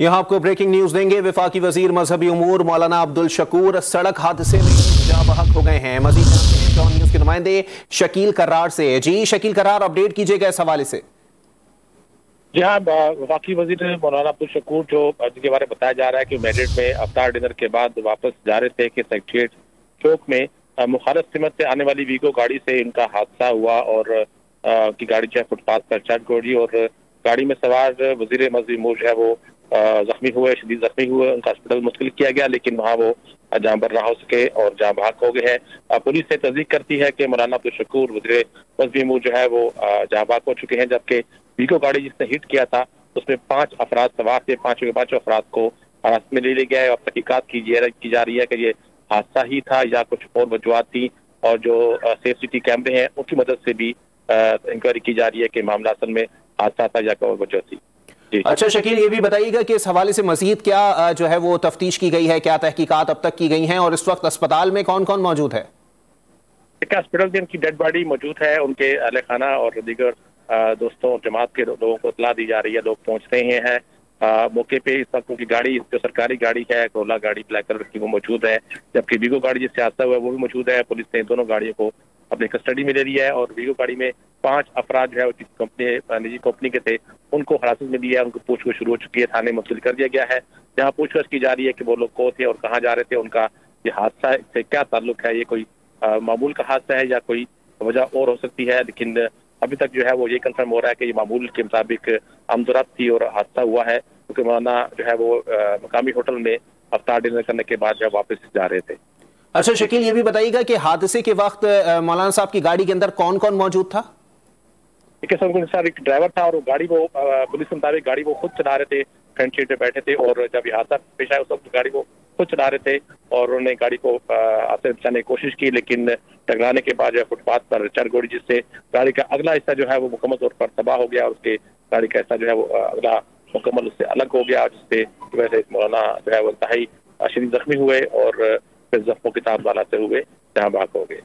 यहाँ आपको breaking news देंगे। वफाकी वजीर मजहबी उमूर मौलाना अब्दुल शकूर सड़क हादसे में जाँ बहक हो गए हैं। मजीद जानते हैं जॉन न्यूज के नुमाइंदे शकील करार से। जी शकील करार, अपडेट कीजिएगा इस हवाले से। जी हाँ, वफाकी वजीर मौलाना अब्दुल शकूर जिनके बारे में बताया जा रहा है कि मैड्रिड में अफ्तार डिनर के बाद वापस जा रहे थे कि सेक्रेटरिएट चौक में मुखालिफ सिमत से आने वाली वीगो गाड़ी से इनका हादसा हुआ और की गाड़ी जो है फुटपाथ पर चढ़ गई और गाड़ी में सवार वजीर मजहबी उमूर जो है वो जख्मी हुए, शदीद जख्मी हुए। उनका हॉस्पिटल मुंतकिल किया गया, लेकिन वहाँ वो जाँ बर ना हो सके और जाँ बहक हो गए हैं। पुलिस से तस्दीक करती है कि मौलाना अब्दुल शकूर वजीर मजहबी उमूर जो है वो जाँ बहक हो चुके हैं, जबकि वीगो गाड़ी जिसने हिट किया था उसमें 5 अफराद सवार थे। 5 अफराद को हिरासत में ले लिया गया है और तहकीकात की जा रही है कि ये हादसा ही था या कुछ और वजूहात थी, और जो सेफ सिटी कैमरे हैं उनकी मदद से भी इंक्वायरी की जा रही है कि मामला असल में हादसा था या कोई वजह थी। अच्छा शकील, ये भी बताइएगा कि इस हवाले से मजीद क्या जो है वो तफ्तीश की गई है, क्या तहकीकात अब तक की गई हैं और इस वक्त अस्पताल में कौन कौन मौजूद है? हॉस्पिटल में उनकी डेड बॉडी मौजूद है। उनके अहले खाना और दीगर दोस्तों और जमात के लोगों को इतला दी जा रही है। लोग पहुंच रहे हैं मौके पे। इस वक्त उनकी गाड़ी जो सरकारी गाड़ी है, कोला गाड़ी ब्लैक कलर की, वो मौजूद है, जबकि वीगो गाड़ी जिससे हादसा हुआ है वो भी मौजूद है। पुलिस ने दोनों गाड़ियों को अपनी कस्टडी में ले लिया है और वीगो गाड़ी में 5 अफराद जो है निजी कंपनी के थे, उनको हिरासत में लिया है। उनको पूछताछ शुरू हो चुकी है, थाने मुंतकिल कर दिया गया है, जहाँ पूछताछ की जा रही है कि वो लोग कौन थे और कहाँ जा रहे थे, उनका ये हादसा से क्या ताल्लुक है, ये कोई मामूल का हादसा है या कोई वजह और हो सकती है। लेकिन अभी तक जो है वो ये कंफर्म हो रहा है कि ये मामूल के मुताबिक आमदरफ्त थी और हादसा हुआ है, क्योंकि मौलाना जो है वो मकामी होटल में अफ्तार डिनर करने के बाद जो है वापस जा रहे थे। अच्छा शकील, ये भी बताइएगा कि हादसे के वक्त मौलाना साहब की गाड़ी के अंदर कौन कौन मौजूद था? एक ड्राइवर था और गाड़ी वो पुलिस के मुताबिक गाड़ी वो खुद चला रहे थे, फ्रंट सीट पे बैठे थे, और जब ये हादसा पेश आया उस वक्त गाड़ी वो खुद चला रहे थे और उन्होंने गाड़ी को हादसे बचाने की कोशिश की, लेकिन टकराने के बाद जो है फुटपाथ पर चढ़ गई, जिससे गाड़ी का अगला हिस्सा जो है वो मुकम्मल तौर पर तबाह हो गया और उसके गाड़ी का हिस्सा जो है वो अगला मुकम्मल उससे अलग हो गया, जिससे वजह से मौलाना जो है वो इंतहाई शदीद जख्मी हुए और फिर जख्मों के साथ वाला से हुए जहाँ बहक हो गए।